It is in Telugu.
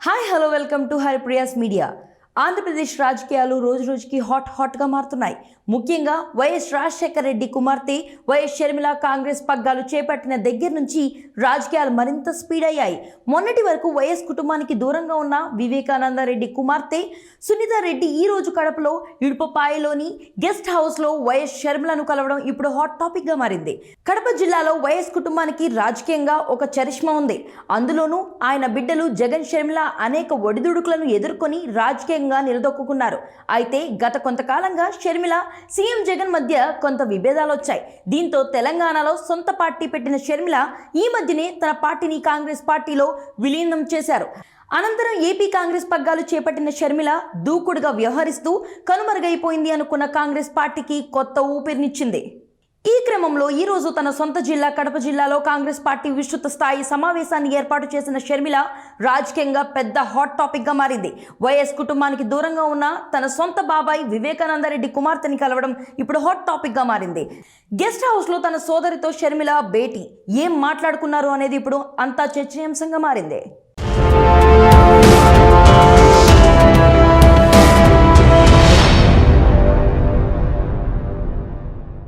Hi hello welcome to Haripriya's media. Andhra Pradesh రాజకీయాలు రోజు రోజుకి హాట్గా మారుతున్నాయి. ముఖ్యంగా వైఎస్ రాజశేఖర రెడ్డి కుమార్తె వైఎస్ షర్మిల కాంగ్రెస్ పగ్గాలు చేపట్టిన దగ్గర నుంచి రాజకీయాలు మరింత స్పీడ్ అయ్యాయి. మొన్నటి వరకు వైఎస్ కుటుంబానికి దూరంగా ఉన్న వివేకానంద రెడ్డి కుమార్తె సునీత రెడ్డి ఈ రోజు కడపలో ఇడుపపాయలోని గెస్ట్ హౌస్లో వైఎస్ షర్మిలను కలవడం ఇప్పుడు హాట్ టాపిక్గా మారింది. కడప జిల్లాలో వైఎస్ కుటుంబానికి రాజకీయంగా ఒక చరిష్మా ఉంది. అందులోనూ ఆయన బిడ్డలు జగన్ షర్మిల అనేక ఒడిదుడుకులను ఎదుర్కొని రాజకీయంగా నిలదొక్కున్నారు. అయితే గత కొంతకాలంగా షర్మిల సీఎం జగన్ మధ్య కొంత విభేదాలు వచ్చాయి. దీంతో తెలంగాణలో సొంత పార్టీ పెట్టిన షర్మిల ఈ మధ్యనే తన పార్టీని కాంగ్రెస్ పార్టీలో విలీనం చేశారు. అనంతరం ఏపీ కాంగ్రెస్ పగ్గాలు చేపట్టిన షర్మిల దూకుడుగా వ్యవహరిస్తూ కనుమరుగైపోయింది అనుకున్న కాంగ్రెస్ పార్టీకి కొత్త ఊపిరినిచ్చింది. ఈ క్రమంలో ఈ రోజు తన సొంత జిల్లా కడప జిల్లాలో కాంగ్రెస్ పార్టీ విస్తృత స్థాయి సమావేశాన్ని ఏర్పాటు చేసిన షర్మిల రాజకీయంగా పెద్ద హాట్ టాపిక్గా మారింది. వైఎస్ కుటుంబానికి దూరంగా ఉన్న తన సొంత బాబాయ్ వివేకానంద రెడ్డి కుమార్తెని కలవడం ఇప్పుడు హాట్ టాపిక్గా మారింది. గెస్ట్ హౌస్లో తన సోదరితో షర్మిల భేటీ ఏం మాట్లాడుకున్నారు అనేది ఇప్పుడు అంతా చర్చనీయాంశంగా మారింది.